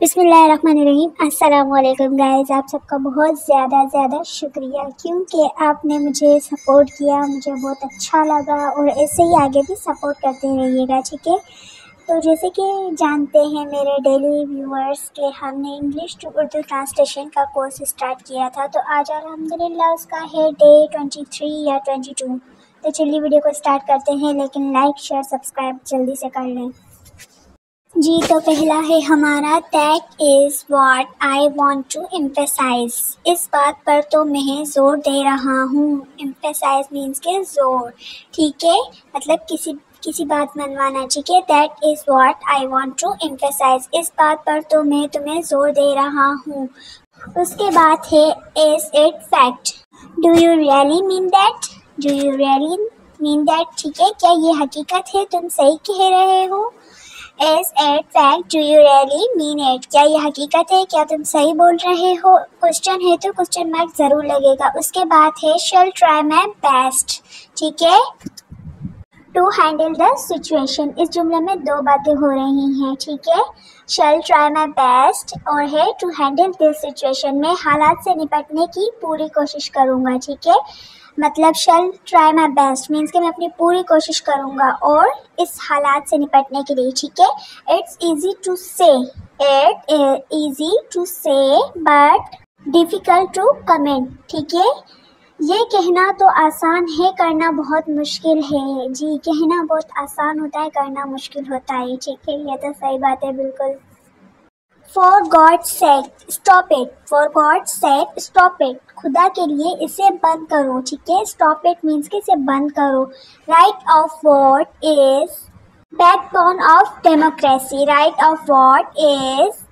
बिस्मिल्लाहिर्रहमानिर्रहीम। अस्सलाम वालेकुम गाइस, आप सबका बहुत ज़्यादा शुक्रिया क्योंकि आपने मुझे सपोर्ट किया, मुझे बहुत अच्छा लगा और ऐसे ही आगे भी सपोर्ट करते रहिएगा, ठीक है। तो जैसे कि जानते हैं मेरे डेली व्यूअर्स के हमने इंग्लिश टू उर्दू ट्रांसलेशन का कोर्स स्टार्ट किया था, तो आज अल्हम्दुलिल्लाह उसका है डे 23 या 22। तो चलिए वीडियो को स्टार्ट करते हैं, लेकिन लाइक शेयर सब्सक्राइब जल्दी से कर लें जी। तो पहला है हमारा that is what I want to emphasise. इस बात पर तो मैं ज़ोर दे रहा हूँ। एम्फसाइज मीन्स के ज़ोर, ठीक है, मतलब किसी बात मनवाना, ठीक है। That is what I want to emphasise, इस बात पर तो मैं तुम्हें ज़ोर दे रहा हूँ। उसके बाद है is it fact, do you really mean that, do you really mean that, ठीक है, क्या ये हकीकत है, तुम सही कह रहे हो। Is it fact? Do you really mean it? क्या ये हकीकत है, क्या तुम सही बोल रहे हो। क्वेश्चन है तो क्वेश्चन मार्क जरूर लगेगा। उसके बाद है shall try my best, ठीक है। To handle the situation, इस जुमले में दो बातें हो रही हैं, ठीक है। shall try my best और है to handle this situation, में हालात से निपटने की पूरी कोशिश करूँगा, ठीक है। मतलब shall try my best means कि मैं अपनी पूरी कोशिश करूँगा और इस हालात से निपटने के लिए, ठीक है। It's easy to say, it is easy to say but difficult to comment, ठीक है। ये कहना तो आसान है, करना बहुत मुश्किल है। जी, कहना बहुत आसान होता है, करना मुश्किल होता है, ठीक है। ये तो सही बात है बिल्कुल। For God's sake, stop it. For God's sake, stop it. खुदा के लिए इसे बंद करो, ठीक है। Stop it means कि इसे बंद करो। Right of what is backbone of democracy. Right of what is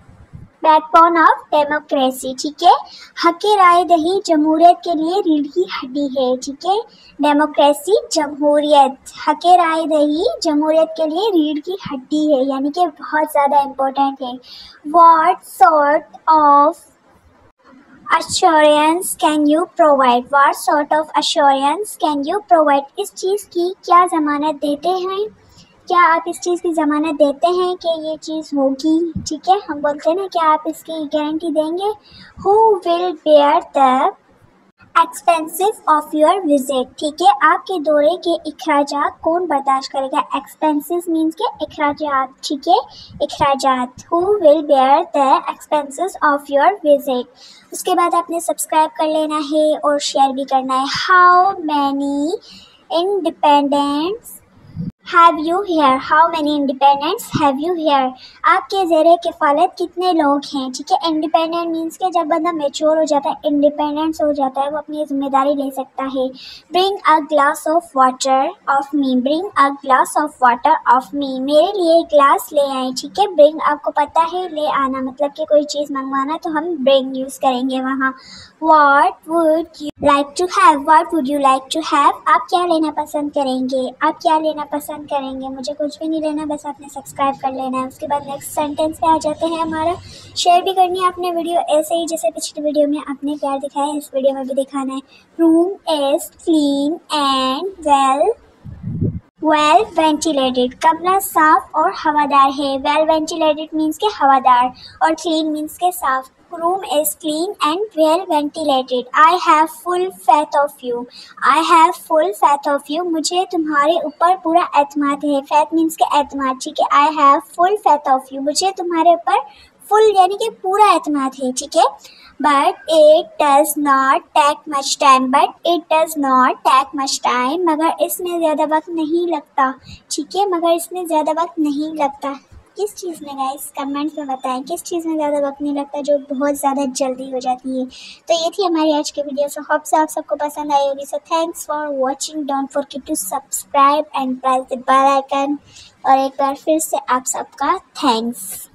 backbone of democracy, ठीक है। हक़ राय दही जमहूरियत के लिए रीढ़ की हड्डी है, ठीक है। डेमोक्रेसी जमहूरियत, हक़ राय दही जमहूरियत के लिए रीढ़ की हड्डी है, यानी कि बहुत ज़्यादा इम्पोर्टेंट है। What sort of assurance can you provide? What sort of assurance can you provide? इस चीज़ की क्या ज़मानत देते हैं, क्या आप इस चीज़ की ज़मानत देते हैं कि ये चीज़ होगी, ठीक है। हम बोलते हैं ना, क्या आप इसकी गारंटी देंगे। Who will bear the expensive of your visit, ठीक है। आपके दौरे के अखराजात कौन बर्दाश्त करेगा। एक्सपेंसिव मीन्स के अखराजात, ठीक है, अखराजात। Who will bear the expenses of your visit. उसके बाद आपने सब्सक्राइब कर लेना है और शेयर भी करना है। How many independents have you here, how many independents have you here, आपके ज़ेरे किफ़ालत कितने लोग हैं, ठीक है। इंडिपेंडेंट मीन्स के जब बंदा मैच्योर हो जाता है, इंडिपेंडेंस हो जाता है, वो अपनी जिम्मेदारी ले सकता है। Bring a glass of water of me, bring a glass of water of me, मेरे लिए एक ग्लास ले आए, ठीक है। ब्रिंग आपको पता है ले आना, मतलब कि कोई चीज़ मंगवाना तो हम ब्रिंग यूज़ करेंगे वहाँ। What would you like to have? What would you like to have? आप क्या लेना पसंद करेंगे, आप क्या लेना पसंद करेंगे। मुझे कुछ भी नहीं लेना, बस आपने सब्सक्राइब कर लेना है। उसके बाद नेक्स्ट सेंटेंस पे आ जाते हैं हमारा। शेयर भी करनी है आपने वीडियो, ऐसे ही जैसे पिछली वीडियो में आपने प्यार दिखाया है, इस वीडियो में भी दिखाना है। Room is clean and well ventilated, कमरा साफ और हवादार है। वेल वेंटिलेटेड मीन्स के हवादार और क्लीन मीन्स के साफ। Room is clean and well ventilated. I have full faith of you. I have full faith of you. मुझे तुम्हारे ऊपर पूरा एतमाद है। faith means के एतमाद, ठीक है। I have full faith of you. मुझे तुम्हारे ऊपर full यानी कि पूरा एतमाद है, ठीक है। But it does not take much time. But it does not take much time. मगर इसमें ज़्यादा वक्त नहीं लगता, ठीक है। मगर इसमें ज़्यादा वक्त नहीं लगता। किस चीज़ में गाइस, कमेंट्स में बताएं किस चीज़ में ज़्यादा वक्त नहीं लगता, जो बहुत ज़्यादा जल्दी हो जाती है। तो ये थी हमारी आज की वीडियो। सो होप से आप सबको पसंद आई होगी। So thanks for watching, don't forget to subscribe and press the bell icon. और एक बार फिर से आप सबका थैंक्स।